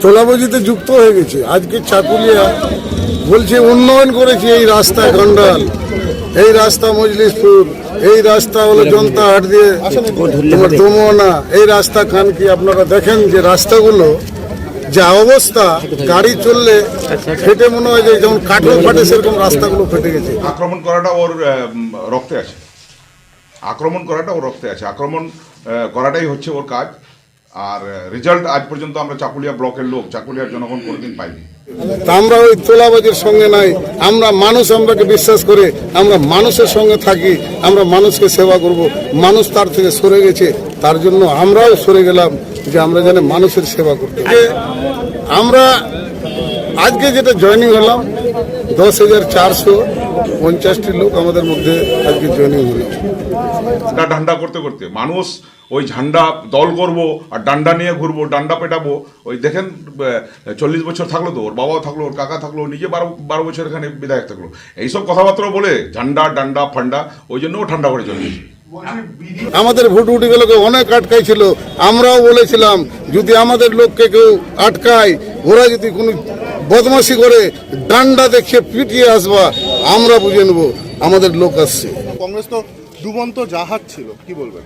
তোলাবাজিতে যুক্ত হয়ে গেছে। আজকে চাকুলিয়া বলছে উন্নয়ন করেছে, এই রাস্তা গন্ডাল, এই রাস্তা মজলিসপুর, এই রাস্তা হলো জনতা হাট দিয়ে তোমার দমোনা, এই রাস্তা কানকি। আপনারা দেখেন যে রাস্তাগুলো যা অবস্থা, গাড়ি চললে ফেটে মনে হয় যে যেমন কাঠও ফাটে সেরকম রাস্তাগুলো ফেটে গেছে। আক্রমণ করাটা ওর রক্তে আছে, আক্রমণ করাটা ওর রক্তে আছে, আক্রমণ করাটাই হচ্ছে ওর কাজ। আর রেজাল্ট আজ পর্যন্ত আমরা চাকুলিয়া ব্লকের লোক, চাকুলিয়ার জনগণ কোনোদিন পাইনি। আমরা ওই তোলাবাজির সঙ্গে নাই, আমরা মানুষ, আমরাকে বিশ্বাস করে আমরা মানুষের সঙ্গে থাকি, আমরা মানুষকে সেবা করব। মানুষ তার থেকে সরে গেছে, তার জন্য আমরাও সরে গেলাম যে আমরা যেন মানুষের সেবা করতে। আমরা আজকে যেটা জয়েনিং হলাম 10,450টি লোক আমাদের মধ্যে আজকে জয়েনিং হলো। ঝান্ডা করতে করতে মানুষ ওই ঝান্ডা দল করব আর ডান্ডা নিয়ে ঘুরবো, ডান্ডা পেটাবো। ওই দেখেন 40 বছর থাকলো তো, ওর বাবাও থাকলো, ওর কাকা থাকলো, নিজে 12 বছর এখানে বিধায়ক থাকলো। এইসব কথাবার্তা বলে ঝান্ডা ডান্ডা ফান্ডা, ওই জন্য ও ঠান্ডা করে চলে গেছে। আমাদের ভোট উঠে গেল, অনেক আটকাই ছিল। আমরাও বলেছিলাম যদি আমাদের লোককে কেউ আটকায়, ওরা যদি কোনো বদমাশি করে, ডান্ডা দেখে পিটিয়ে আসবা, আমরা বুঝে নেব আমাদের লোক আসছে। কংগ্রেস তো ডুবন্ত জাহাজ ছিল, কি বলবেন?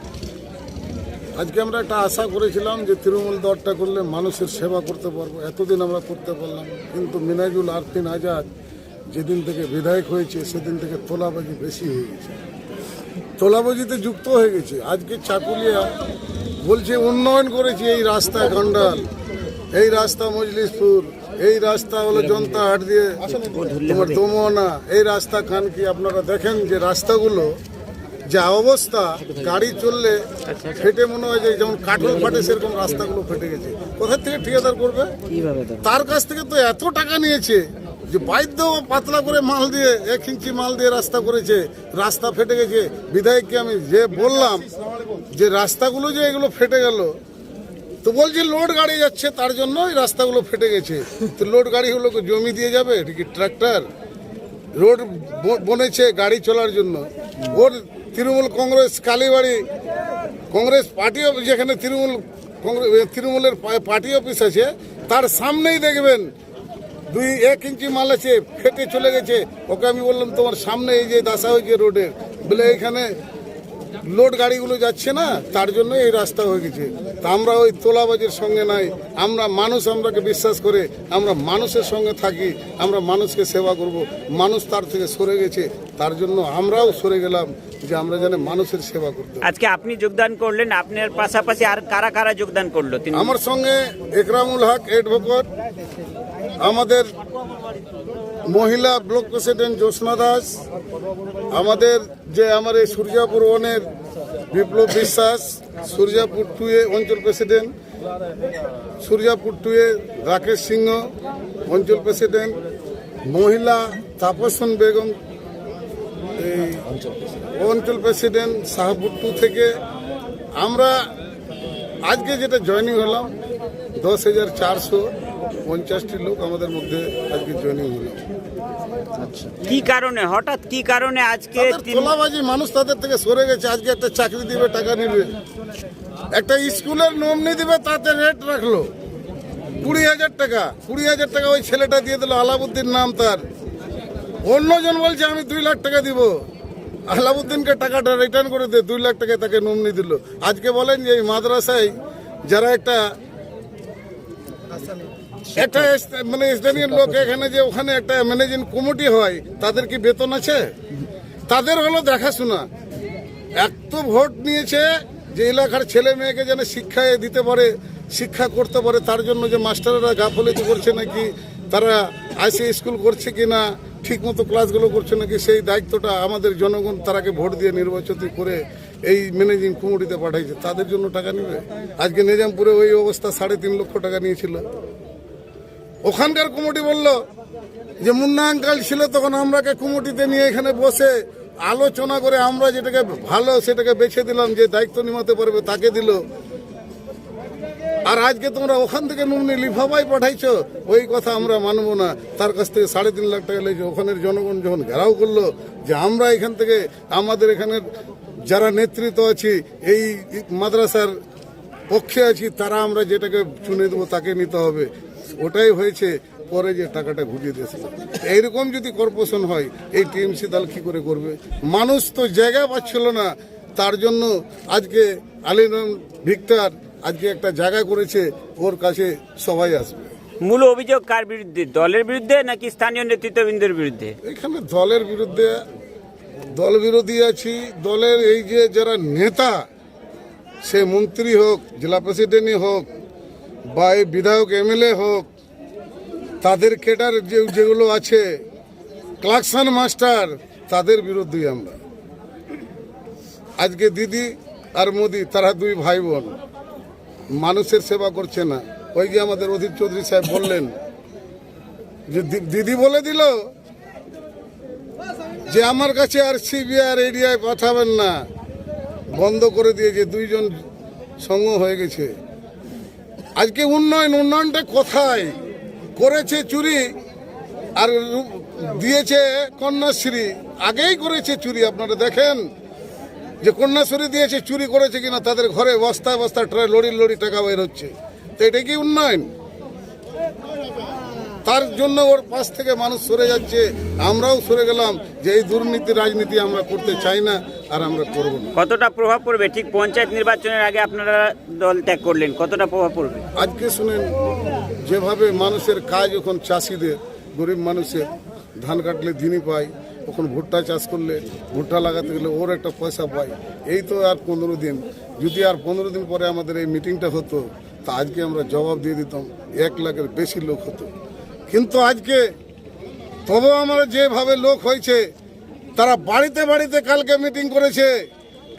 আজকে আমরা একটা আশা করেছিলাম যে তৃণমূল দলটা করলে মানুষের সেবা করতে পারবো, এতদিন আমরা করতে পারলাম। কিন্তু মিনাজুল আরফিন আজাদ যেদিন থেকে বিধায়ক হয়েছে সেদিন থেকে তোলাবাজি বেশি হয়ে গেছে, তোলাবাজিতে যুক্ত হয়ে গেছে। আজকে চাকুলিয়া বলছে উন্নয়ন করেছে, এই রাস্তা গন্ডাল, এই রাস্তা মজলিসপুর, এই রাস্তা হলো জনতা হাট দিয়ে তোমার দমোনা, এই রাস্তা কানকি। আপনারা দেখেন যে রাস্তাগুলো যা অবস্থা, গাড়ি চললে ফেটে মনে হয় যে যেমন কাঠও ফাটে সেরকম রাস্তাগুলো ফেটে গেছে। কোথা থেকে ঠিকাদার করবে? তার কাছ থেকে তো এত টাকা নিয়েছে যে বাধ্য পাতলা করে মাল দিয়ে 1 ইঞ্চি মাল দিয়ে রাস্তা করেছে, রাস্তা ফেটে গেছে। বিধায়ককে আমি যে বললাম যে রাস্তাগুলো যে এগুলো ফেটে গেল, তো বলছি লোড গাড়ি যাচ্ছে তার জন্য এই রাস্তাগুলো ফেটে গেছে। তো লোড গাড়িগুলোকে জমি দিয়ে যাবে, এটা কি ট্রাক্টর? রোড বনেছে গাড়ি চলার জন্য। ওর তৃণমূল কংগ্রেস কালীবাড়ি কংগ্রেস পার্টি অফিস, যেখানে তৃণমূলের পার্টি অফিস আছে, তার সামনেই দেখবেন 1 ইঞ্চি মাল আছে, ফেটে চলে গেছে। ওকে আমি বললাম তোমার সামনে এই যে দশা হয়েছে রোডের, বলে এখানে লোড গাড়িগুলো যাচ্ছে না, তার জন্য এই রাস্তা হয়ে গেছে। তা আমরা ওই তোলাবাজির সঙ্গে নাই, আমরা মানুষ, আমরাকে বিশ্বাস করে আমরা মানুষের সঙ্গে থাকি, আমরা মানুষকে সেবা করব। মানুষ তার থেকে সরে গেছে, তার জন্য আমরাও সরে গেলাম যে আমরা যেন মানুষের সেবা করতে। আজকে আপনি যোগদান করলেন, আপনার পাশাপাশি আর কারা কারা যোগদান করলো? আমার সঙ্গে একরামুল হক অ্যাডভোকেট, আমাদের মহিলা ব্লক প্রেসিডেন্ট জ্যোৎস্না দাস, আমাদের যে আমার এই সূর্যাপুর ওয়ানের বিপ্লব বিশ্বাস, সূর্যাপুর 2 অঞ্চল প্রেসিডেন্ট, সূর্যাপুর 2 রাকেশ সিংহ অঞ্চল প্রেসিডেন্ট, মহিলা তাপসন বেগম এই অঞ্চল প্রেসিডেন্ট শাহপুর 2 থেকে। আমরা আজকে যেটা জয়েনিং হলাম 10,450টি লোক আমাদের মধ্যে আজকে জয়েনিং হলো। কি কারণে, হঠাৎ কি কারণে আজকে? তোলাবাজি, মানুষ তাদের থেকে সরে গেছে। আজকে একটা চাকরি দিবে, টাকা নিবে, একটা স্কুলের নমনি দিবে, তাতে রেট রাখলো 20,000 টাকা। 20,000 টাকা ওই ছেলেটা দিয়ে দিল, আলাউদ্দিন নাম তার। অন্যজন বলছে আমি 2 লাখ টাকা দিব, আলাউদ্দিনকে টাকাটা রিটার্ন করে দে, 2 লাখ টাকা তাকে নমনি দিল। আজকে বলেন যে এই মাদ্রাসায় যারা একটা মানে স্থানীয় লোক, এখানে যে ওখানে একটা ম্যানেজিং কমিটি হয়, তাদের কি বেতন আছে? তাদের হলো দেখাশোনা। এত ভোট নিয়েছে যে এলাকার ছেলে মেয়েকে যেন শিক্ষা দিতে পারে, শিক্ষা করতে পারে, তার জন্য যে মাস্টাররা গাফলতি করছে নাকি, তারা আসে স্কুল করছে কিনা, ঠিক মতো ক্লাসগুলো করছে নাকি, সেই দায়িত্বটা আমাদের জনগণ তারাকে ভোট দিয়ে নির্বাচিত করে এই ম্যানেজিং কমিটিতে পাঠাইছে। তাদের জন্য টাকা নেবে? আজকে নিজামপুরে ওই অবস্থা, 3.5 লক্ষ টাকা নিয়েছিল। ওখানকার কমিটি বলল যে মুন্না আঙ্কাল ছিল তখন, আমরাকে কমিটিতে নিয়ে এখানে বসে আলোচনা করে আমরা যেটাকে ভালো সেটাকে বেছে দিলাম, যে দায়িত্ব নিমাতে পারবে তাকে দিল। আর আজকে তোমরা ওখান থেকে নমনি লিফাফাই পাঠাইছো, ওই কথা আমরা মানবো না। তার কাছ থেকে 3.5 লাখ টাকা লেগেছে। ওখানের জনগণ যখন ঘেরাও করলো যে আমরা এখান থেকে আমাদের এখানের যারা নেতৃত্ব আছি, এই মাদ্রাসার পক্ষে আছি, তারা আমরা যেটাকে চুনে দেবো তাকে নিতে হবে, ওটাই হয়েছে, পরে যে টাকাটা ঘুরিয়ে দিয়েছে। এইরকম যদি কর্পোরেশন হয়, এই টিএমসি দল কি করে করবে? মানুষ তো জায়গা পাচ্ছিল না, তার জন্য আজকে আলিরাম ভিক্টর আজকে একটা জায়গা করেছে, ওর কাছে সবাই আসবে। মূল অভিযোগ কার বিরুদ্ধে, দলের বিরুদ্ধে নাকি স্থানীয় নেতৃত্ববৃন্দের বিরুদ্ধে? এখানে দলের বিরুদ্ধে, দল বিরোধী আছি। দলের এই যে যারা নেতা, সে মন্ত্রী হোক, জেলা প্রেসিডেন্টই হোক, বা এই বিধায়ক এমএলএ হোক, তাদের কেডার যেগুলো আছে, ক্লাকশন মাস্টার, তাদের বিরুদ্ধেই আমরা। আজকে দিদি আর মোদি, তারা দুই ভাই বোন, মানুষের সেবা করছে না। ওই যে আমাদের অধীর চৌধুরী সাহেব বললেন যে দিদি বলে দিল যে আমার কাছে আর সিবিআই আর এডিআই পাঠাবেন না, বন্ধ করে দিয়েছে, দুইজন সঙ্গ হয়ে গেছে। আজকে উন্নয়নটা কোথায় করেছে? চুরি আর দিয়েছে কন্যাশ্রী, আগেই করেছে চুরি। আপনারা দেখেন যে কন্যাশ্রী দিয়েছে, চুরি করেছে কিনা, তাদের ঘরে বস্তায় বস্তা লড়ি টাকা বের হচ্ছে। তো এটা কি উন্নয়ন? তার জন্য ওর পাশ থেকে মানুষ সরে যাচ্ছে, আমরাও সরে গেলাম যে এই দুর্নীতি রাজনীতি আমরা করতে চাই না, আর আমরা করব না। কতটা প্রভাব পড়বে? ঠিক পঞ্চায়েত নির্বাচনের আগে আপনারা দল ত্যাগ করলেন, কতটা প্রভাব পড়বে? আজকে শুনেন, যেভাবে মানুষের কাজ, এখন চাষিদের, গরিব মানুষের ধান কাটলে দিনই পায়, তখন ভুট্টা চাষ করলে, ভুট্টা লাগাতে গেলে ওর একটা পয়সা পায়। এই তো আর 15 দিন, যদি আর 15 দিন পরে আমাদের এই মিটিংটা হতো, তা আজকে আমরা জবাব দিয়ে দিতাম, 1 লাখের বেশি লোক হতো। কিন্তু আজকে তবু আমরা যেভাবে লোক হয়েছে, তারা বাড়িতে বাড়িতে কালকে মিটিং করেছে,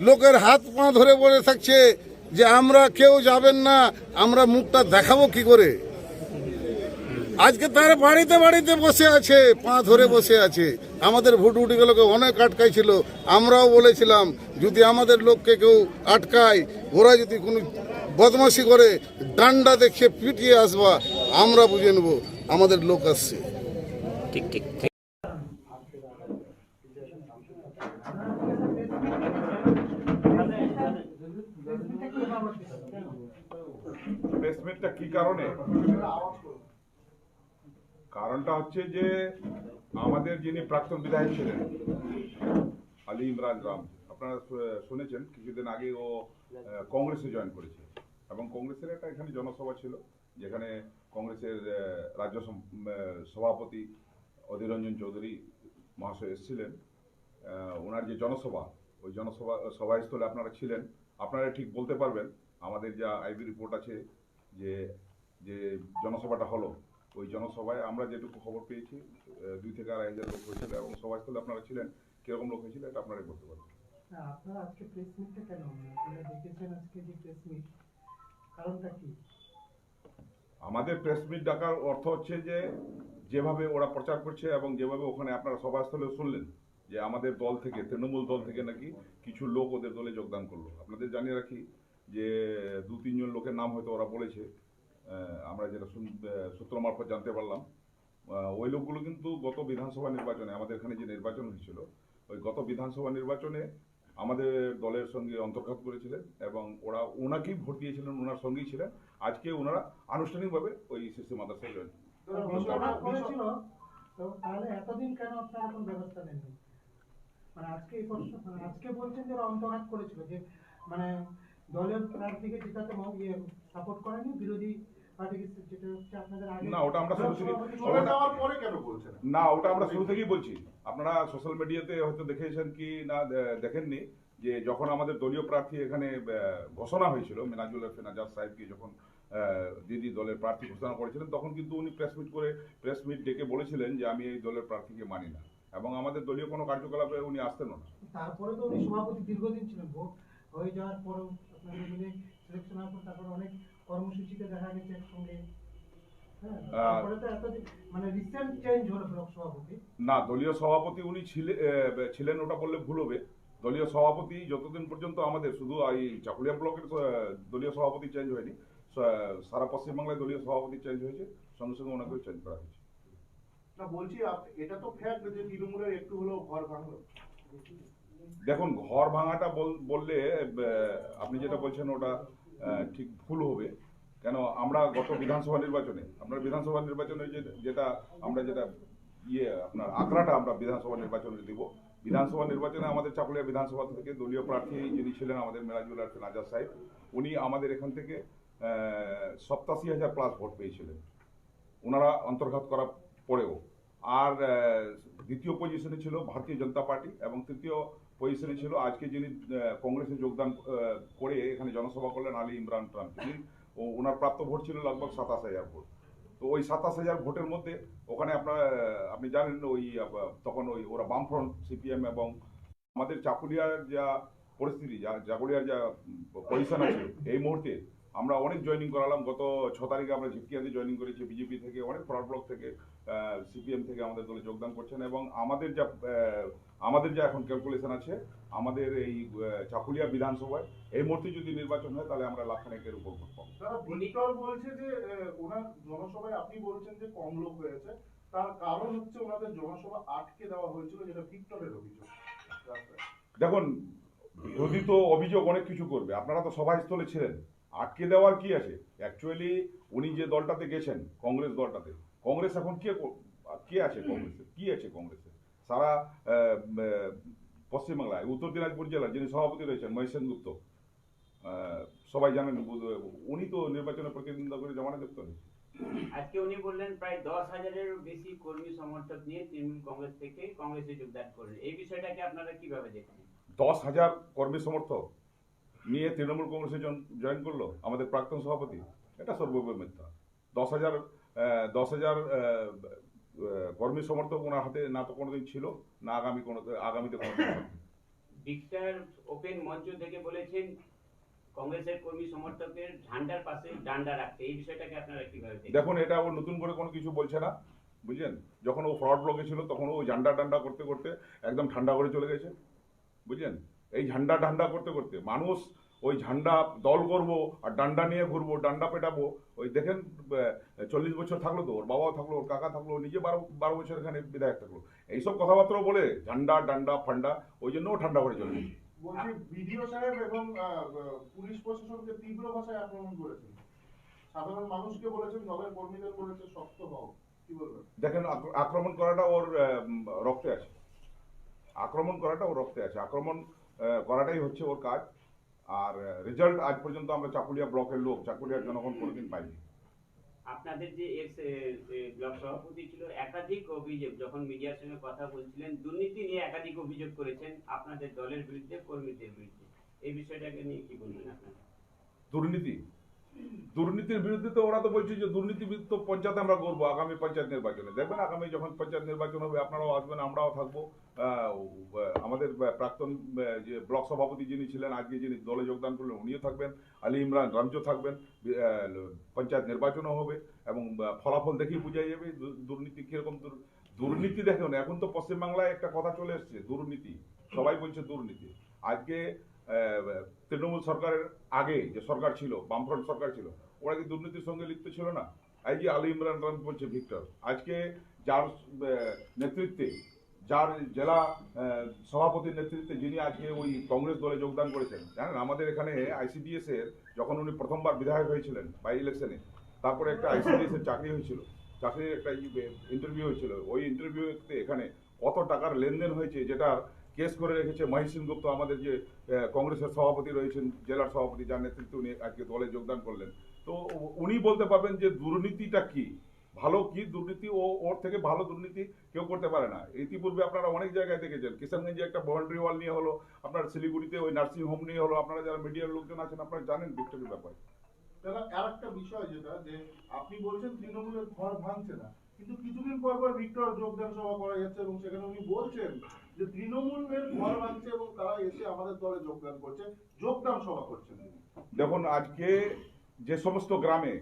লোকের হাত পা ধরে বসে থাকছে যে আমরা কেউ যাবেন না, আমরা মুখটা দেখাবো কি করে? আজকে তারা বাড়িতে বাড়িতে বসে আছে, পা ধরে বসে আছে। আমাদের ভুটগুটিগুলোকে অনেক আটকাইছিল, আমরাও বলেছিলাম যদি আমাদের লোককে কেউ আটকায়, ওরা যদি কোনো বদমাশি করে, ডান্ডা দেখে পিটিয়ে আসবা, আমরা বুঝে নেব আমাদের লোক আসছে। ঠিক ঠিক। প্রেসমিটটা কি কারণে? কারণটা হচ্ছে যে আমাদের যিনি প্রাক্তন বিধায়ক ছিলেন আলী ইমরান রাম, আপনারা শুনেছেন কিছুদিন আগে ও কংগ্রেসে জয়েন করেছে, এবং কংগ্রেসের একটা এখানে জনসভা ছিল, যেখানে কংগ্রেসের রাজ্য সভাপতি অধীর রঞ্জন চৌধুরী মহাশয় এসেছিলেন। ওনার যে জনসভা, ওই সভাস্থলে আপনারা ছিলেন, আপনারা ঠিক বলতে পারবেন। আমাদের যা আইবি রিপোর্ট আছে যে যে জনসভাটা হলো, ওই জনসভায় আমরা যেটুকু খবর পেয়েছি 2 থেকে 2,500 লোক হয়েছিল, এবং সভাস্থলে আপনারা ছিলেন। কিরকম লোক হয়েছিল এটা আপনারাই বলতে পারবেন। আপনারা আজকে প্রেস মিটটা কেন, আপনারা দেখেছেন আজকে যে প্রেস মিট, কারণটা কি? আমাদের প্রেস মিট ডাকার অর্থ হচ্ছে যে যেভাবে ওরা প্রচার করছে, এবং যেভাবে ওখানে আপনারা সভাস্থলে শুনলেন যে আমাদের দল থেকে, তৃণমূল দল থেকে নাকি কিছু লোক ওদের দলে যোগদান করলো। আপনাদের জানিয়ে রাখি যে 2-3 জন লোকের নাম হয়তো ওরা বলেছে, আমরা যেটা সূত্র মারফত জানতে পারলাম। ওই লোকগুলো কিন্তু গত বিধানসভা নির্বাচনে, আমাদের এখানে যে নির্বাচন হয়েছিল, ওই গত বিধানসভা নির্বাচনে আমাদের দলের সঙ্গে অন্তর্ঘাত করেছিলেন, এবং ওরা ওনাকেই ভোট দিয়েছিলেন, ওনার সঙ্গেই ছিলেন। আজকে ওনারা আনুষ্ঠানিকভাবে ওই শিশু মাদ্রাসায় জয়েন করেছিল, তো তাহলে এতদিন কেন আপনারা কোনো ব্যবস্থা নেননি? মানে আজকে এই প্রশ্ন, আজকে বলছেন যে ওরা অন্তর্ঘাত করেছিল, যে মানে দলের প্রার্থীকে জেতাতে সাপোর্ট করেনি, বিরোধী পার্টিকে, যেটা হচ্ছে আপনাদের আগে। না, ওটা আমরা শুরু থেকেই শুরু থেকেই বলছি। আপনারা সোশ্যাল মিডিয়াতে হয়তো দেখেছেন কি না দেখেননি, যে যখন আমাদের দলীয় প্রার্থী এখানে ঘোষণা হয়েছিল, মিনাজুল নাজার সাহেবকে যখন দিদি দলের প্রার্থী ঘোষণা করেছিলেন, তখন কিন্তু উনি প্রেস মিট ডেকে বলেছিলেন যে আমি এই দলের প্রার্থীকে মানি না, এবং আমাদের দলীয় কোনো কার্যকলাপে উনি আসতেন না। তারপরে তো উনি সভাপতি দীর্ঘদিন ছিলেন, ভোট হয়ে যাওয়ার পরেও আপনাদের মিলে সিলেকশন হওয়ার পর তারপর অনেক কর্মসূচিতে দেখা গেছে একসঙ্গে। তারপরে তো এতদিন মানে রিসেন্ট চেঞ্জ হলো ব্লক সভাপতি। না, দলীয় সভাপতি উনি ছিলেন ওটা বললে ভুল হবে। দলীয় সভাপতি যতদিন পর্যন্ত আমাদের শুধু এই চাকুলিয়া ব্লকের দলীয় সভাপতি চেঞ্জ হয়নি, সারা পশ্চিমবাংলায় দলীয় সভাপতি চেঞ্জ হয়েছে, সঙ্গে সঙ্গে ওনাকেও চেঞ্জ করা হয়েছে। না বলছি, এটা তো ফ্যাক্ট যে তৃণমূলের একটু হলেও ঘর ভাঙলো। দেখুন, ঘর ভাঙাটা বললে আপনি যেটা বলছেন ওটা ঠিক ভুল হবে। কেন আমরা গত বিধানসভা নির্বাচনে যেটা আমরা যেটা আপনার আগ্রাটা আমরা বিধানসভা নির্বাচনে দিব। বিধানসভা নির্বাচনে আমাদের চাকুলিয়া বিধানসভা থেকে দলীয় প্রার্থী যিনি ছিলেন আমাদের মেরাজুল আরফিন আজাদ সাহেব, উনি আমাদের এখান থেকে 87,000 প্লাস ভোট পেয়েছিলেন ওনারা অন্তর্ঘাত করার পরেও। আর দ্বিতীয় পজিশনে ছিল ভারতীয় জনতা পার্টি এবং তৃতীয় পজিশনে ছিল আজকে যিনি কংগ্রেসে যোগদান করে এখানে জনসভা করলেন আলী ইমরান খান, তিনি ওনার প্রাপ্ত ভোট ছিল লগভগ 27,000 ভোট। তো ওই 27,000 ভোটের মধ্যে ওখানে আপনি জানেন ওই তখন ওরা বামফ্রন্ট সিপিএম এবং আমাদের চাকুলিয়ার যা পরিস্থিতি, চাকুলিয়ার যা পজিশন আছে এই মুহূর্তে আমরা অনেক জয়েনিং করালাম। গত 6 তারিখে আমরা ঝিটকিয়াতে জয়েনিং করেছি, বিজেপি থেকে অনেক ফরওয়ার্ড ব্লক থেকে সিপিএম থেকে আমাদের দলে যোগদান করছেন এবং আমাদের যা এখন ক্যালকুলেশন আছে আমাদের এই চাকুলিয়া বিধানসভায় এই মুহূর্তে যদি নির্বাচন হয় তাহলে আমরা লাখখানেকের উপর ভোট পাবো। তারা ভিক্টর বলছে যে ওনার জনসভায় আপনি বলছেন যে কম লোক হয়েছে, তার কারণ হচ্ছে ওনাদের জনসভা আটকে দেওয়া হয়েছিল, যেটা ভিক্টরের অভিযোগ। দেখুন, বিরোধী তো অভিযোগ অনেক কিছু করবে, আপনারা তো সভাস্থলে ছিলেন, আটকে দেওয়ার কি আছে? অ্যাকচুয়ালি উনি যে দলটাতে গেছেন কংগ্রেস দলটাতে, কংগ্রেস এখন কে আছে কংগ্রেসে? কি আছে কংগ্রেসে? সারা পশ্চিমবাংলায় উত্তর দিনাজপুর জেলার যিনি সভাপতি রয়েছেন মহেশ সেনগুপ্ত, সবাই জানেন, উনি তো নির্বাচনে প্রতিদ্বন্দ্বিতা করে জমানা দেখতে হয়েছে। আজকে উনি বললেন প্রায় 10,000-এরও বেশি কর্মী সমর্থক নিয়ে তৃণমূল কংগ্রেস থেকে কংগ্রেসে যোগদান করলেন, এই বিষয়টাকে আপনারা কিভাবে দেখেন? 10,000 কর্মী সমর্থক নিয়ে তৃণমূল কংগ্রেসে জয়েন করলো আমাদের প্রাক্তন সভাপতি, এটা সর্বোপরি মিথ্যা। 10,000 কর্মী সমর্থক ওনার হাতে না তো কোনোদিন ছিল, না আগামীতে কোনোদিন হবে। ভিক্টর ওপেন মঞ্চ থেকে বলেছেন কংগ্রেসের কর্মী সমর্থকের ঝান্ডার পাশে ডান্ডা রাখতে, এই বিষয়টাকে আপনারা কিভাবে দেখেন? দেখুন, এটা ও নতুন করে কোনো কিছু বলছে না, বুঝলেন? যখন ও ফ্রড ব্লকে ছিল তখন ও ঝান্ডা করতে করতে একদম ঠান্ডা করে চলে গেছে, বুঝলেন? এই ঝান্ডা করতে করতে মানুষ ওই ঝান্ডা দল করবো আর ডান্ডা নিয়ে ঘুরবো, ডান্ডা পেটাবো। ওই দেখেন 40 বছর থাকলো তো, ওর বাবাও থাকলো, ওর কাকা থাকলো, নিজে 12 বছর এখানে বিধায়ক থাকলো, এইসব কথাবার্তা বলে ঝান্ডা ডান্ডা ফান্ডা, ওই জন্য ও ঠান্ডা করে চলে গেছে। বলছি বিডিও সাহেব এবং পুলিশ প্রশাসনকে তীব্র ভাষায় আক্রমণ করেছেন, সাধারণ মানুষকে বলেছেন, দলের কর্মীদের বলেছে শক্ত হও, কি বলবেন? দেখেন, আক্রমণ করাটা ওর রক্তে আছে, আক্রমণ করাটাই হচ্ছে ওর কাজ। আর রেজাল্ট আজ পর্যন্ত আমরা চাকুলিয়া ব্লকের লোক, চাকুলিয়ার জনগণ কোনোদিন পাইনি। আপনাদের যে এক্স ব্লক সভাপতি ছিল, একাধিক অভিযোগ যখন মিডিয়ার সঙ্গে কথা বলছিলেন দুর্নীতি নিয়ে একাধিক অভিযোগ করেছেন আপনাদের দলের বিরুদ্ধে, কর্মীদের বিরুদ্ধে, এই বিষয়টাকে নিয়ে কি বলবেন আপনারা? দুর্নীতির বিরুদ্ধে তো ওরা তো বলছে যে দুর্নীতিবিদ তো পঞ্চায়েত আমরা করবো আগামী পঞ্চায়েত নির্বাচনে। দেখবেন আগামী যখন পঞ্চায়েত নির্বাচন হবে আপনারাও আসবেন, আমরাও থাকবো। আমাদের প্রাক্তন যে ব্লক সভাপতি যিনি ছিলেন, আজকে যিনি দলে যোগদান করলেন, উনিও থাকবেন, আলী ইমরান রামজো থাকবেন। পঞ্চায়েত নির্বাচনও হবে এবং ফলাফল দেখেই বোঝা যাবে দুর্নীতি কিরকম। দুর্নীতি দেখুন, এখন তো পশ্চিমবাংলায় একটা কথা চলে এসছে, দুর্নীতি, সবাই বলছে দুর্নীতি। আজকে তৃণমূল সরকারের আগে যে সরকার ছিল, বামফ্রন্ট সরকার ছিল, ওরা কি দুর্নীতির সঙ্গে লিপ্ত ছিল না? এই যে আলী ইমরান খান বলছে ভিক্টর, আজকে যার নেতৃত্বে, যার জেলা সভাপতির নেতৃত্বে যিনি আজকে ওই কংগ্রেস দলে যোগদান করেছেন, জানেন আমাদের এখানে আইসিডিএস এর যখন উনি প্রথমবার বিধায়ক হয়েছিলেন বাই ইলেকশনে, তারপরে একটা আইসিডিএস এর চাকরি হয়েছিল, চাকরির একটা ইন্টারভিউ হয়েছিল, ওই ইন্টারভিউতে এখানে কত টাকার লেনদেন হয়েছে যেটা কেস করে রেখেছে মহেশ সেনগুপ্ত, আমাদের যে কংগ্রেসের সভাপতি রয়েছেন, জেলার সভাপতি, যার নেতৃত্বে উনি আজকে দলে যোগদান করলেন। তো উনি বলতে পারবেন যে দুর্নীতিটা কি, ভালো কি দুর্নীতি, ওর থেকে ভালো দুর্নীতি কেউ করতে পারে না। ইতিপূর্বে আপনারা অনেক জায়গায় দেখেছেন, কিষানগঞ্জে একটা বাউন্ডারি ওয়াল নিয়ে হলো, আপনার শিলিগুড়িতে ওই নার্সিং হোম নিয়ে হলো, আপনারা যারা মিডিয়ার লোকজন আছেন আপনারা জানেন ভিক্টরের ব্যাপারে। দাদা, আর একটা বিষয় যেটা, যে আপনি বলছেন তৃণমূলের ঘর ভাঙছে না, কিন্তু কিছুদিন পর পর ভিক্টর যোগদান সভা করা যাচ্ছে এবং সেখানে উনি বলছেন যে তৃণমূলের ঘর ভাঙছে এবং তারা এসে আমাদের দলে যোগদান করছে, যোগদান সভা করছেন। দেখুন, আজকে যে সমস্ত গ্রামে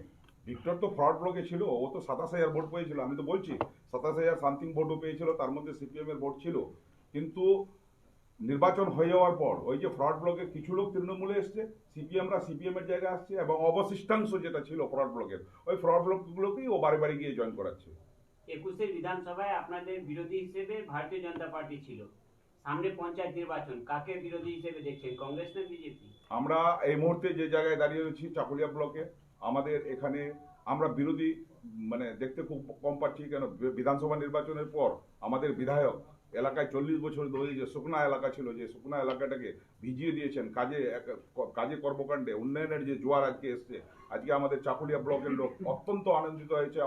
ভিক্টর তো ফ্রড ব্লকে ছিল, ও তো 27,000 ভোট পেয়েছিল, আমি তো বলছি 27,000 সামথিং ভোটও পেয়েছিল, তার মধ্যে সিপিএম এর ভোট ছিল। কিন্তু নির্বাচন হয়ে যাওয়ার পর ওই যে ফ্রড ব্লকের কিছু লোক তৃণমূলে এসছে, সিপিএম এর জায়গায় আসছে, এবং অবশিষ্টাংশ যেটা ছিল ফ্রড ব্লকের, ওই ফ্রড ব্লকগুলোকেই ও বাড়ি বাড়ি গিয়ে জয়েন করাচ্ছে। 21 বিধানসভায় আপনাদের বিরোধী হিসেবে ভারতীয় জনতা পার্টি ছিল, সামনে পঞ্চায়েত নির্বাচন, কাকে বিরোধী হিসেবে দেখছেন, কংগ্রেস না বিজেপি? আমরা এই মুহূর্তে যে জায়গায় দাঁড়িয়ে রয়েছি চাকুলিয়া ব্লকে, আমাদের এখানে আমরা বিরোধী মানে দেখতে খুব কম পাচ্ছি, কেন বিধানসভা নির্বাচনের পর আমাদের বিধায়ক এলাকায় 40 বছর ধরে যে শুকনা এলাকা ছিল, যে শুকনা এলাকাটাকে ভিজিয়ে দিয়েছেন কাজে কর্মকাণ্ডে, উন্নয়নের যে জোয়ার আজকে এসছে। আজকে আমাদের চাকুলিয়া ব্লকের লোক অত্যন্ত আনন্দিত হয়েছে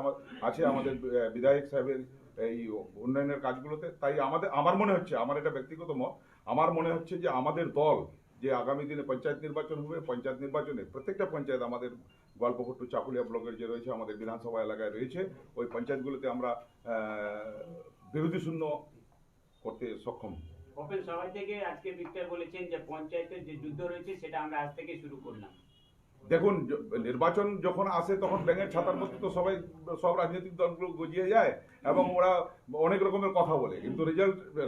আমাদের বিধায়ক সাহেবের এই উন্নয়নের কাজগুলোতে। তাই আমার মনে হচ্ছে, আমার এটা ব্যক্তিগত মত, আমার মনে হচ্ছে যে আমাদের দল যে আগামী দিনে পঞ্চায়েত নির্বাচন হবে, পঞ্চায়েত নির্বাচনে প্রত্যেকটা পঞ্চায়েত আমাদের গল্পকুট্টু চাকুলিয়া ব্লকের যে রয়েছে, আমাদের বিধানসভা এলাকায় রয়েছে, ওই পঞ্চায়েতগুলোতে আমরা বিরোধী শূন্য করতে সক্ষম। ওপেন সভায় থেকে আজকে ভিক্টর বলেছেন যে পঞ্চায়েতের যে যুদ্ধ রয়েছে সেটা আমরা আজ থেকে শুরু করলাম। দেখুন, নির্বাচন যখন আসে তখন ব্যাঙের ছাতার মধ্যে তো সব রাজনৈতিক দলগুলো গজিয়ে যায় এবং ওরা অনেক রকমের কথা বলে, কিন্তু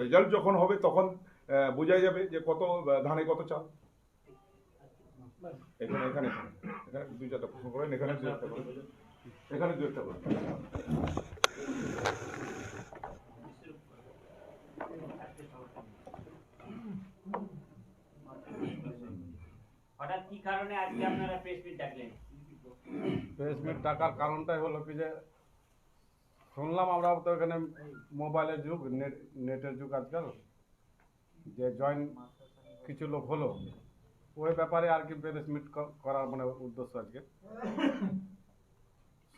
রেজাল্ট যখন হবে তখন বোঝা যাবে যে কত ধানে কত চাল। এখানে এখানে এখানে 2-4টা প্রশ্ন করেন, এখানে 2-1টা করেন, এখানে 2-1টা করেন। হঠাৎ কি কারণে আজকে আপনারা প্রেস মিট ডাকলেন? প্রেস মিট ডাকার কারণটাই হলো কি যে শুনলাম আমরা তো এখানে মোবাইলের যুগ, নেটের যুগ আজকাল, যে জয়েন কিছু লোক হলো, ওই ব্যাপারে আর কি প্রেস মিট করার মানে উদ্দেশ্য আজকে।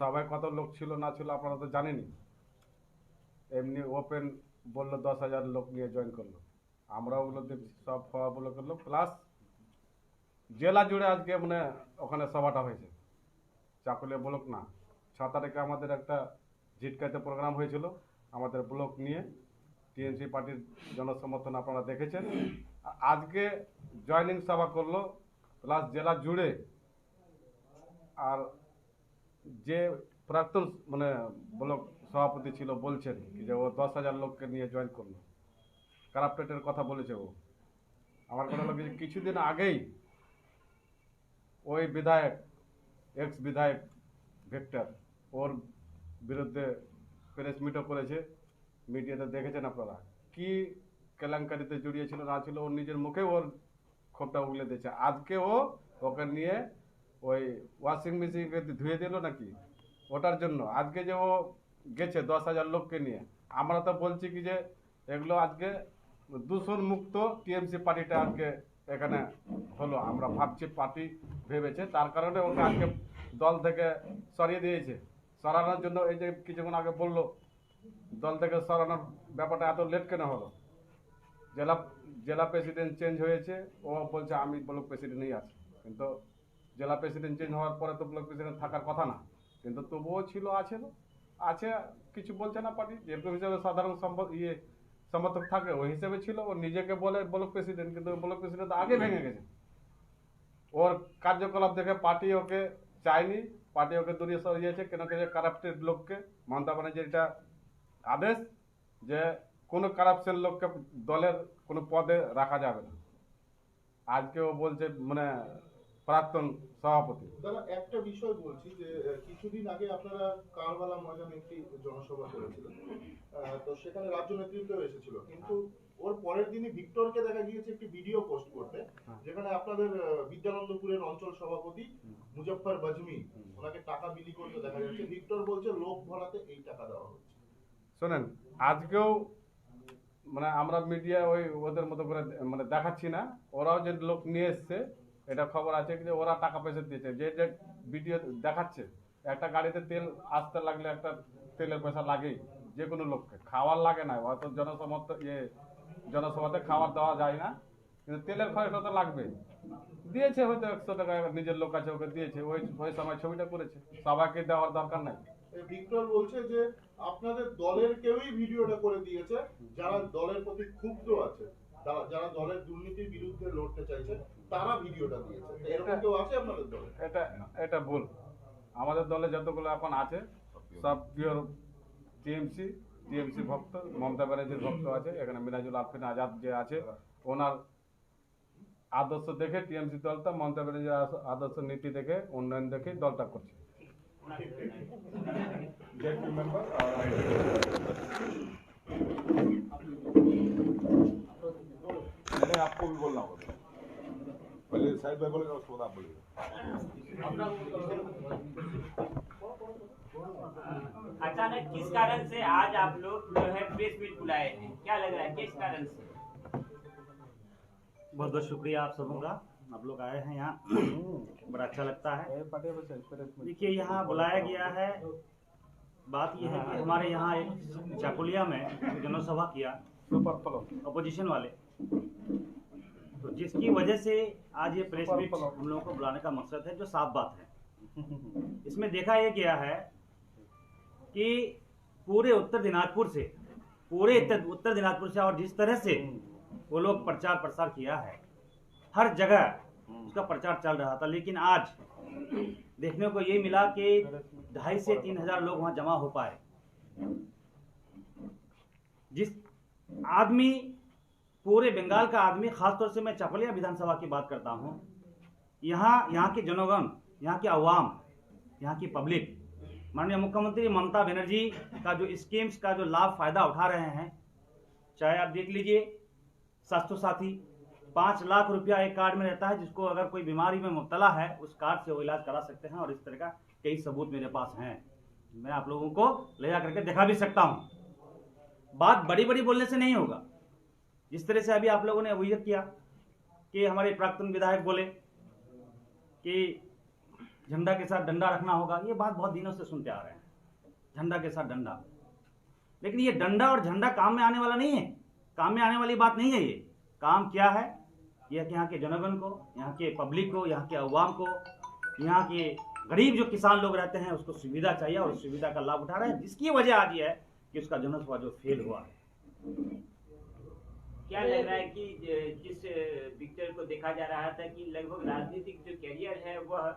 সবাই কত লোক ছিল না ছিল আপনারা তো জানেনই। এমনি ওপেন বললো 10,000 লোক নিয়ে জয়েন করলো, আমরা ওগুলো দেখছি সব সভাগুলো করলো, প্লাস জেলা জুড়ে আজকে মানে ওখানে সভাটা হয়েছে। চাকুলিয়া ব্লক না, 6 তারিখে আমাদের একটা ঝিটকাইতে প্রোগ্রাম হয়েছিল আমাদের ব্লক নিয়ে, টিএমসি পার্টির জনসমর্থন আপনারা দেখেছেন। আজকে জয়নিং সভা করলো প্লাস জেলা জুড়ে। আর যে প্রাক্তন মানে ব্লক সভাপতি ছিল বলছেন যে ও 10,000 লোককে নিয়ে জয়েন করলো, কারাপ্টেটের কথা বলেছে ও। আমার কথা হলো কিছুদিন আগেই ওই বিধায়ক, এক্স বিধায়ক ভিক্টর, ওর বিরুদ্ধে প্রেস মিটও করেছে, মিডিয়াতে দেখেছেন আপনারা কি কেলেঙ্কারিতে জড়িয়েছিল না ছিল, ওর নিজের মুখে ওর ক্ষোভটা উগলে দিয়েছে। আজকে ওকে নিয়ে ওই ওয়াশিং মেশিনকে ধুয়ে দিল নাকি, ওটার জন্য আজকে যে ও গেছে 10,000 লোককে নিয়ে। আমরা তো বলছি কি যে এগুলো আজকে দূষণ মুক্ত টিএমসি পার্টিটা আজকে এখানে হলো। আমরা ভাবছি পার্টি ভেবেছে, তার কারণে ওকে আজকে দল থেকে সরিয়ে দিয়েছে। সরানোর জন্য এই যে কিছুক্ষণ আগে বললো দল থেকে সরানোর ব্যাপারটা এত লেট কেন হলো? জেলা প্রেসিডেন্ট চেঞ্জ হয়েছে, ও বলছে আমি ব্লক প্রেসিডেন্টই আছি, কিন্তু জেলা প্রেসিডেন্ট চেঞ্জ হওয়ার পরে তো ব্লক প্রেসিডেন্ট থাকার কথা না, কিন্তু তবুও আছে কিছু বলছে না পার্টি। যেরকম হিসাবে সাধারণ সমর্থক থাকে ওই হিসেবে ছিল। ও নিজেকে বলে ব্লক প্রেসিডেন্ট, কিন্তু ব্লক প্রেসিডেন্ট আগে ভেঙে গেছে। ওর কার্যকলাপ দেখে পার্টি ওকে চায়নি, পার্টি ওকে দূরে সরিয়েছে। কেন যে কারাপ্টেড লোককে, মমতা ব্যানার্জির এটা আদেশ যে কোনো কারাপশন লোককে দলের কোনো পদে রাখা যাবে না। আজকে ও বলছে মানে প্রাক্তন সভাপতি। দাদা, একটা বিষয় বলছি যে কিছুদিন আগে আপনারা কারবালা ময়দানে একটি জনসভা করেছিলেন, তো সেখানে রাজ্য নেতৃত্ব এসেছিল, কিন্তু ওর পরের দিনই ভিক্টরকে দেখা গিয়েছে একটি ভিডিও পোস্ট করতে, যেখানে আপনাদের বিদ্যানন্দপুরের অঞ্চল সভাপতি মুজফফর বাজমি ওনাকে টাকা বিলি করতে দেখা যাচ্ছে। ভিক্টর বলছে লোক ভরাতে এই টাকা দেওয়া হচ্ছে। শোনেন, আজকেও মানে আমরা মিডিয়া ওদের মতো করে মানে দেখাচ্ছি না, ওরাও যে লোক নিয়ে এসছে এটা খবর আছে যে ওরা টাকা পয়সা দিয়েছে। যে ভিডিও দেখাচ্ছে, একটা গাড়িতে তেল আসতে লাগলে একটা তেলের পয়সা লাগেই, যে কোনো লোককে। খাওয়ার লাগে না, অত জনসভাতে খাবার দেওয়া যায় না, কিন্তু তেলের খরচটা তো লাগবে। দিয়েছে হয়তো 100 টাকা, নিজের লোক আছে ওকে দিয়েছে, ওই সময় ছবিটা করেছে, সবাইকে দেওয়ার দরকার নাই। ভিক্টর বলছে যে আপনাদের দলের কেউই ভিডিওটা করে দিয়েছে, যারা দলের প্রতি ক্ষুব্ধ আছে, যারা দলের দুর্নীতির বিরুদ্ধে লড়তে চাইছে, তারা ভিডিওটা দিয়েছে। এরকম কেউ আছে আপনাদের দলে? এটা ভুল। আমাদের দলে যতগুলো এখন আছে সব পিওর টিএমসি ভক্ত, মমতা ব্যানার্জির ভক্ত আছে। এখানে মিনাজুল আলফিন আজাদ যে আছে, ওনার আদর্শ দেখে টিএমসি দলটা, মমতা ব্যানার্জির আদর্শ নীতি দেখে, উন্নয়ন দেখে দলটা করছে। आपको भी बोलना होगा, पहले साहिब भाई बोलेगा उसके बाद आप बोलिएगा। अचानक किस कारण से आज आप लोग जो है प्रेस मीट बुलाए हैं, क्या लग रहा है किस कारण से? बहुत बहुत शुक्रिया आप सबों का, आप लोग आए हैं यहाँ, बड़ा अच्छा लगता है। देखिए यहाँ बुलाया गया है, बात यह है कि हमारे यहाँ एक चाकुलिया में एक जनसभा किया अपोजिशन वाले, तो जिसकी वजह से आज ये प्रेस मीट हम लोगों को बुलाने का मकसद है, जो साफ बात है। इसमें देखा यह गया है कि पूरे उत्तर दिनाजपुर से और जिस तरह से वो लोग प्रचार प्रसार किया है, हर जगह उसका प्रचार चल रहा था, लेकिन आज देखने को ये मिला कि 2,500 से 3,000 लोग वहां जमा हो पाए। जिस आदमी, पूरे बंगाल का आदमी, खासतौर से मैं चाकुलिया विधानसभा की बात करता हूं, यहाँ के जनगण, यहाँ के अवाम, यहाँ की पब्लिक माननीय मुख्यमंत्री ममता बनर्जी का जो स्कीम्स का जो लाभ फायदा उठा रहे हैं, चाहे आप देख लीजिए स्वास्थ्य साथी 5 लाख रुपया एक कार्ड में रहता है, जिसको अगर कोई बीमारी में मुब्तला है उस कार्ड से वो इलाज करा सकते हैं, और इस तरह का कई सबूत मेरे पास हैं, मैं आप लोगों को ले जा करके दिखा भी सकता हूं। बात बड़ी बड़ी बोलने से नहीं होगा। जिस तरह से अभी आप लोगों ने अभियोग किया कि हमारे प्राक्तन विधायक बोले कि झंडा के साथ डंडा रखना होगा, ये बात बहुत दिनों से सुनते आ रहे हैं, झंडा के साथ डंडा। लेकिन ये डंडा और झंडा काम में आने वाला नहीं है, काम में आने वाली बात नहीं है। ये काम क्या है, यह कि यहाँ के जनगण को, यहाँ के पब्लिक को, यहाँ के अवाम को, यहाँ के गरीब जो किसान लोग रहते हैं उसको सुविधा चाहिए, और उस सुविधा का लाभ उठा रहे हैं, जिसकी वजह आज ये है कि उसका जनसभा जो फेल हुआ है। क्या लग रहा है कि जिस पिक्चर को देखा जा रहा था कि लगभग राजनीतिक जो कैरियर है वह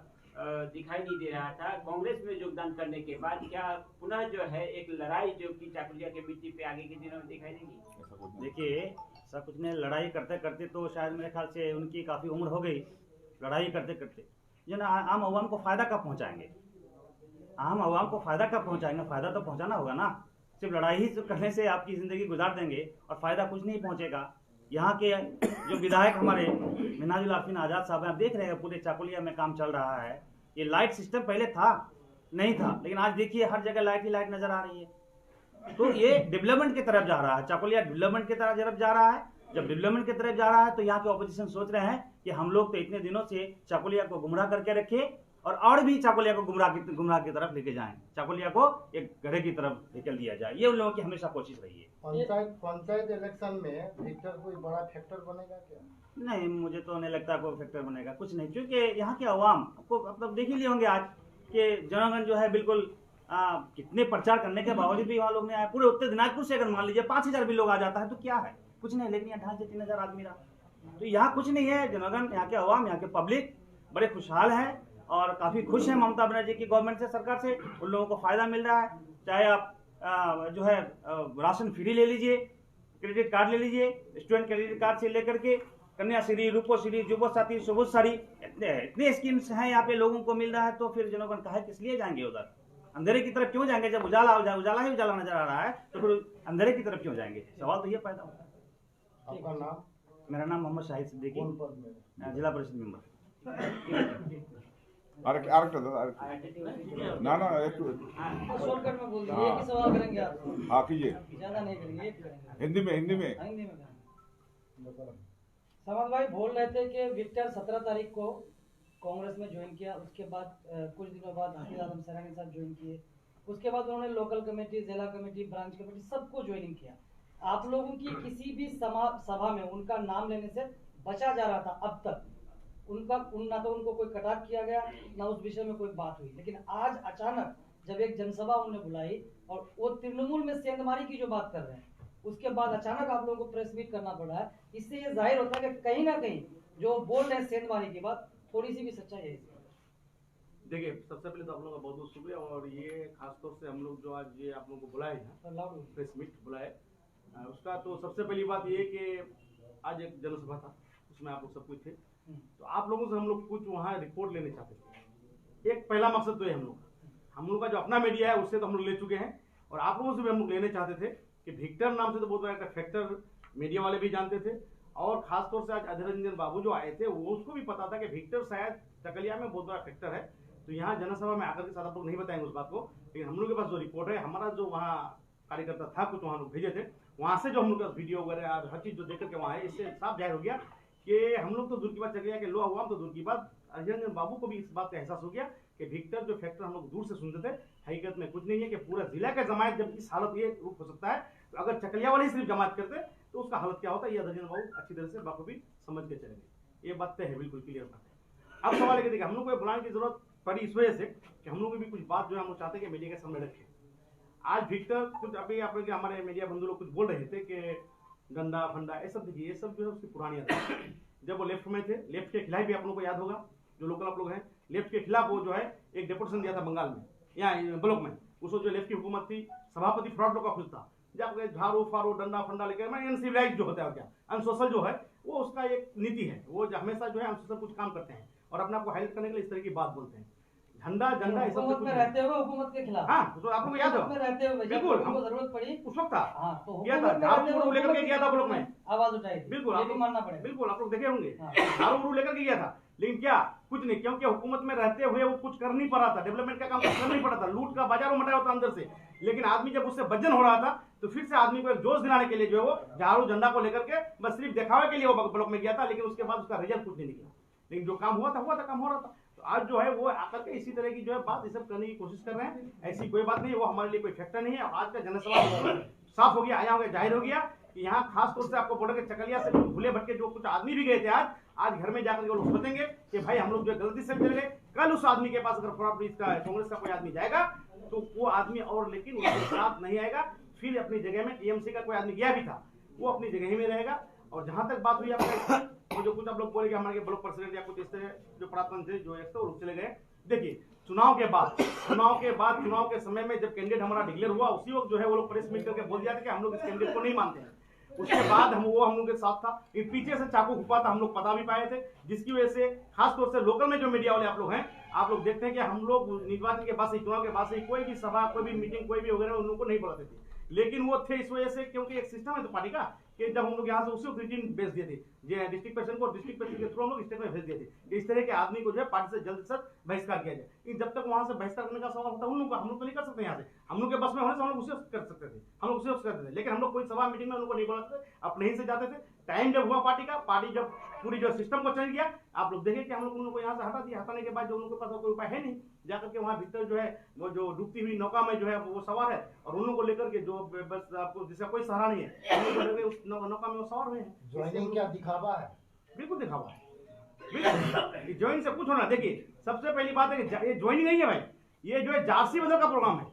दिखाई नहीं दे रहा था, कांग्रेस में योगदान करने के बाद क्या पुनः जो है एक लड़ाई जो कि चाकुलिया के मिट्टी पे आगे के दिनों में दिखाई देगी? देखिए ऐसा कुछ नहीं, लड़ाई करते करते तो शायद मेरे ख्याल से उनकी काफ़ी उम्र हो गई, लड़ाई करते करते जो ना आम आवाम को फ़ायदा कब पहुंचाएंगे, आम आवाम को फ़ायदा कब पहुंचाएंगे, फ़ायदा तो पहुंचाना होगा ना। सिर्फ लड़ाई ही करने से आपकी ज़िंदगी गुजार देंगे और फ़ायदा कुछ नहीं पहुंचेगा। यहाँ के जो विधायक हमारे मिनाजुल आफरीन आज़ाद साहब हैं, आप देख रहे हैं पूरे चाकुलिया में काम चल रहा है। ये लाइट सिस्टम पहले था नहीं था, लेकिन आज देखिए हर जगह लाइट ही लाइट नजर आ रही है। तो ये डेवलपमेंट की तरफ जा रहा है, चाकुलिया डेवलपमेंट की तरफ जा रहा है। जब डेवलपमेंट की तरफ जा रहा है तो यहाँ के ऑपोजिशन सोच रहे हैं कि हम लोग तो इतने दिनों से चाकुलिया को गुमराह करके रखे और भी चाकुलिया को गुमराह की तरफ लेके जाएं, चाकुलिया को एक गड्ढे की तरफ निकल दिया जाए। ये उन लोगों की हमेशा कोशिश रही है। पंचायत इलेक्शन में विक्टर कोई बड़ा फैक्टर बनेगा क्या? नहीं, मुझे तो नहीं लगता कोई फैक्टर बनेगा, कुछ नहीं, क्योंकि यहाँ के अवाम को मतलब देख ही लिए होंगे आज के जनगण जो है बिल्कुल कितने प्रचार करने के बावजूद भी वहाँ लोग नहीं आए। पूरे उत्तर दिनाजपुर से अगर मान लीजिए 5,000 भी लोग आ जाता है तो क्या है, कुछ नहीं, लेकिन यहाँ 2,500 से 3,000 आदमी रहा, तो यहाँ कुछ नहीं है। जनगण, यहाँ के अवाम, यहाँ के पब्लिक बड़े खुशहाल है और काफ़ी खुश हैं ममता बनर्जी की गवर्नमेंट से, सरकार से। उन लोगों को फ़ायदा मिल रहा है, चाहे आप जो है राशन फ्री ले लीजिए, क्रेडिट कार्ड ले लीजिए, स्टूडेंट क्रेडिट कार्ड से लेकर के कन्याश्री, रूपोश्री, जुबोसाथी, शुभोश्री, इतने स्कीम्स हैं यहाँ पे लोगों को मिल रहा है। तो फिर जनगण काहे किस लिए जाएंगे उधर, अंधेरे की तरफ क्यों जाएंगे? जब उजाला ही उजाला नजर आ रहा है तो फिर अंधेरे की तरफ क्यों जाएंगे? सवाल तो ये पैदा होता है। आपका नाम? मेरा नाम मोहम्मद शाहिद सिद्दीकी, जिला परिषद मेंबर। আরেকটা দাদা না না একটু शॉर्टकट में बोल दीजिए, एक ही सवाल करेंगे आप। हाँ कीजिए, ज्यादा नहीं करेंगे, एक करेंगे। हिंदी में हिंदी में करेंगे। समद भाई बोल रहे थे कि विक्टर 17 तारीख को कांग्रेस में ज्वाइन किया, उसके बाद कुछ दिनों बाद हाफिज आलम सरानी साहब ज्वाइन किए, उसके बाद उन्होंने लोकल कमेटी, जिला कमेटी, ब्रांच कमेटी सबको ज्वाइनिंग किया। आप लोगों की किसी भी सभा में उनका नाम लेने से बचा जा रहा था अब तक। ना तो उनको कोई कटाक्ष किया गया, ना उस विषय में कोई बात हुई। लेकिन आज अचानक जब एक जनसभा उन्होंने बुलाई और वो तृणमूल में सेंधमारी की जो बात कर रहे हैं, उसके बाद अचानक आप लोगों को प्रेस मीट करना पड़ा है। इससे ये जाहिर होता है कि कहीं ना कहीं जो बोल रहे हैं सेंधमारी की बात, थोड़ी सी भी सच्चाई है। देखिए, सबसे पहले तो आप लोगों का बहुत बहुत शुक्रिया, और ये खासतौर से हम लोग जो आज ये आप लोगों को बुलाए हैं, प्रेस मीट बुलाए, उसका तो सबसे पहली बात ये कि आज एक जनसभा था, उसमें आप लोग सब कुछ थे, तो आप लोगों से हम लोग कुछ वहाँ रिपोर्ट लेने चाहते थे। एक पहला मकसद तो है हम लोग का जो अपना मीडिया है उससे तो हम लोग ले चुके हैं, और आप लोगों से भी हम लोग लेने चाहते थे कि विक्टर नाम से तो बहुत बड़ा फैक्टर मीडिया वाले भी जानते थे, और खासतौर से आज अधीर रंजन बाबू जो आए थे वो उसको भी पता था कि विक्टर शायद चकलिया में बहुत बड़ा फैक्टर है। तो यहाँ जनसभा में आकर के साथ आप लोग नहीं बताएंगे उस बात को, लेकिन हम लोग के पास जो रिपोर्ट है, हमारा जो वहाँ कार्यकर्ता था कुछ वहाँ लोग भेजे थे, वहाँ से जो हम लोग वीडियो वगैरह हर चीज जो देख करके वहाँ है, इससे साफ जाहिर हो गया कि हम लोग तो दूर की बात चकलिया के लो अवाम तो दूर की बात, अधीर रंजन बाबू को भी इस बात का एहसास हो गया कि विक्टर जो फैक्टर हम लोग दूर से सुनते थे, हकीकत में कुछ नहीं है कि पूरा जिला का जमायत जब इस हालत ये रूप हो सकता है, तो अगर चकलिया वाले ही सिर्फ जमात करते तो उसका हालत क्या होता है, ये अधीर रंजन बाबू अच्छी तरह से बाखूबी समझ के चलेंगे। ये बात तय है, बिल्कुल क्लियर बात है। अब सवाल है कि देखिए हम लोग को बुलाने की जरूरत पड़ी इस वजह से कि हम लोग भी कुछ बात जो है हम लोग चाहते हैं कि मीडिया के सामने रखें। आज विक्टर कुछ अभी आप लोग हमारे मीडिया बंधु लोग कुछ बोल रहे थे कि डंडा फंडा ये सब, देखिए ये सब जो है उसकी पुरानी आदत है। जब वो लेफ्ट में थे, लेफ्ट के खिलाफ भी आप लोगों को याद होगा, जो लोकल आप लोग हैं, लेफ्ट के खिलाफ वो जो है एक डेपुटेशन दिया था बंगाल में, यहाँ ब्लॉक में, उसको जो लेफ्ट की हुकूमत थी, सभापति फ्रॉड लोग का खुद था, जब झाड़ू फारू डंडा फंडा लेकर मैं अनसिविलाइज जो होता है क्या अनसोशल जो है वो उसका एक नीति है, वो हमेशा जो है अनसोशल कुछ काम करते हैं और अपने आप को हाईलाइट करने के लिए इस तरह की बात बोलते हैं। झंडा झंडा इस हुकूमत में रहते हुए हुकूमत के खिलाफ, हाँ तो आपको याद हुकूमत में रहते हुए बिल्कुल हमको जरूरत पड़ी उस वक्त था, हाँ तो किया था, झाड़ू लेकर के गया था ब्लॉक में, आवाज उठाई थी, बिल्कुल ये आप भी लोग मानना पड़ेगा। बिल्कुल आप लोग देखे होंगे, झाड़ू लेकर के गया था, लेकिन क्या कुछ नहीं, क्योंकि हुकूमत में रहते हुए वो कुछ कर नहीं पा रहा था, डेवलपमेंट का काम कर नहीं पा रहा था, लूट का बाजार मटाया होता अंदर से। लेकिन आदमी जब उससे बज्जन हो रहा था तो फिर से आदमी को एक जोश दिलाने के लिए जो है वो झाड़ू झंडा को लेकर के बस सिर्फ दिखावे के लिए वो ब्लॉक में गया था, लेकिन उसके बाद उसका रिजल्ट कुछ नहीं निकला। लेकिन जो काम हुआ था काम हो रहा था। तो आज जो है वो आकर के इसी तरह की जो है बात ये सब करने की कोशिश कर रहे हैं, ऐसी कोई बात नहीं है, वो हमारे लिए कोई फैक्टर नहीं है। आज का जनसभा साफ हो गया, आया हो गया, जाहिर हो गया कि यहाँ खास तौर से आपको बोला कि चकलिया से भूले भटके जो कुछ आदमी भी गए थे आज घर में जाकर के वो लोग सोचेंगे कि भाई हम लोग जो गलती से चले गए, कल उस आदमी के पास अगर प्रॉपर्टी का कांग्रेस का कोई आदमी जाएगा तो वो आदमी और लेकिन उसके साथ नहीं आएगा, फिर अपनी जगह में टीएमसी का कोई आदमी गया भी था वो अपनी जगह ही में रहेगा। और जहां तक बात हुई आपका वो जो कुछ आप लोग बोले कि हमारे ब्लॉक प्रेसिडेंट या कुछ इस तरह जो प्रार्थना थे जो एक तो चले गए, देखिए चुनाव के बाद चुनाव के समय में जब कैंडिडेट हमारा डिक्लेयर हुआ उसी वक्त जो है वो लोग प्रेस मीट करके बोल दिया था कि हम लोग इस कैंडिडेट को नहीं मानते हैं। उसके बाद हम लोग के साथ था, पीछे से चाकू घुपा था, हम लोग पता भी पाए थे, जिसकी वजह से खासतौर से लोकल में जो मीडिया वाले आप लोग हैं, आप लोग देखते हैं कि हम लोग निर्वाचन के बाद से चुनाव के बाद से कोई भी सभा कोई भी मीटिंग कोई भी वगैरह उन लोगों को नहीं बुलाते थे, लेकिन वो थे इस वजह से क्योंकि एक सिस्टम है तो पार्टी का कि जब हम लोग यहाँ से उसी वक्त रिटीन भेज दिए थे, डिस्ट्रिक्ट प्रेसिडेंट को डिस्ट्रिक्ट प्रेसिडेंट के थ्रू हम लोग स्टेट में भेज दिए थे कि इस तरह के आदमी को जो है पार्टी से जल्द से जल्द बहिष्कार किया जाए। लेकिन जब तक वहां से बहिष्कार करने का सवाल होता है उन लोग का, हम लोग तो नहीं कर सकते यहाँ से, हम लोग के बस में होने से हम लोग उसे कर सकते थे, हम लोग उसे करते थे, लेकिन हम लोग कोई सभा मीटिंग में उनको नहीं बुलाते थे, अपने ही से जाते थे। टाइम जब हुआ पार्टी जब पूरी जो सिस्टम को चेंज किया, आप लोग देखें कि हम लोग उन लोग को यहाँ से हटा दिया, हटाने के बाद जो उन लोगों के पास कोई उपाय है नहीं, जाकर के वहाँ भीतर जो है वो जो डूबती हुई नौका में जो है वो सवार है और उन लोगों को लेकर के जो बस आपको जिसका कोई सहारा नहीं है उन लोगों को लेकर उस नौका में वो सवार हुए हैं। ज्वाइनिंग क्या दिखावा है? बिल्कुल दिखावा है, बिल्कुल ज्वाइन से कुछ होना। देखिए सबसे पहली बात है कि ये ज्वाइनिंग नहीं है भाई, ये जो है जार्सी बदल का प्रोग्राम है,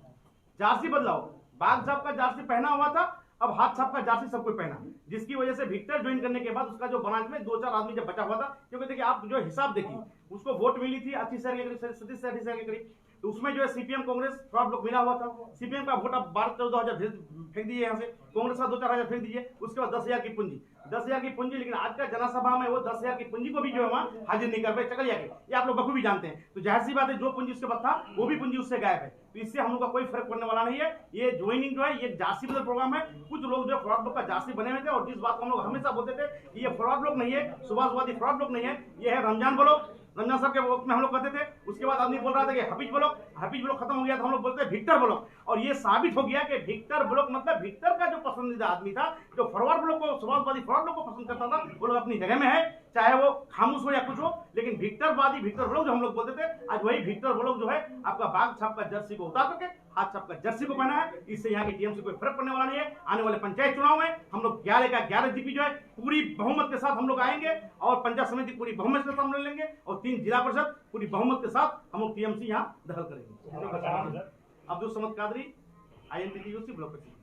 जार्सी बदलाओ। बाघ साहब का जार्सी पहना हुआ था, अब हाथ साहब का जार्सी सब कोई पहना, जिसकी वजह से विक्टर ज्वाइन करने के बाद उसका जो ब्रांच में 2-4 आदमी जब बचा हुआ था, क्योंकि देखिए आप जो हिसाब देखिए उसको वोट मिली थी 80 शहर के करीब, 37 शहर के करीब, तो उसमें जो है सीपीएम कांग्रेस फ्रॉड ब्लॉक मिला हुआ था। सीपीएम का वोट आप 12-14 हजार फेंक दीजिए यहाँ से, कांग्रेस का 2-4 हजार फेंक दीजिए, उसके बाद 10,000 की पूंजी, 10,000 की पूंजी। लेकिन आज का जनसभा में वो 10,000 की पूंजी को भी जो है वहाँ हाजिर नहीं कर पाए चकलिया के, ये आप लोग बखूबी जानते हैं। तो जाहिर सी बात है जो पूंजी उसके बाद था वो भी पूंजी उससे गायब है, तो इससे हम लोग का कोई फर्क पड़ने वाला नहीं है। ये ज्वाइनिंग जो है ये जार्सी बदल प्रोग्राम है, कुछ लोग जो फ्रॉड ब्लॉक का जार्सी बने हुए थे और जिस बात को हम लोग हमेशा बोलते थे कि ये फ्रॉड ब्लॉक नहीं है, सुभाषवादी फ्रॉड ब्लॉक नहीं है, ये है रमजान ब्लॉक। रमजान साहब के वक्त में हम लोग कहते थे, उसके बाद आदमी बोल रहा था कि हफीज ब्लॉक खत्म हो गया, तो हम लोग बोलते हैं विक्टर ब्लॉक, और ये साबित हो गया कि विक्टर ब्लॉक मतलब विक्टर का जो पसंदीदा आदमी था, जो फॉरवर्ड ब्लॉक को सुभाषवादी फ्रॉड ब्लॉक को पसंद करता था, वो लोग अपनी जगह में है, चाहे वो खामोश हो या कुछ हो, लेकिन विक्टरवादी विक्टर ब्लॉक जो हम लोग बोलते थे, आज वही विक्टर ब्लॉक जो है आपका बाघ छाप का जर्सी को उतार करके हाथ छाप का जर्सी को पहना है। इससे यहाँ की टीएमसी कोई फर्क पड़ने वाला नहीं है। आने वाले पंचायत चुनाव में हम लोग 11 का 11 जीपी जो है पूरी बहुमत के साथ हम लोग आएंगे और पंचायत समिति पूरी बहुमत के साथ हम लेंगे और 3 जिला परिषद पूरी बहुमत के साथ हम लोग टीएमसी यहाँ दखल करेंगे। Abdul Samad Qadri, INTTUC block president.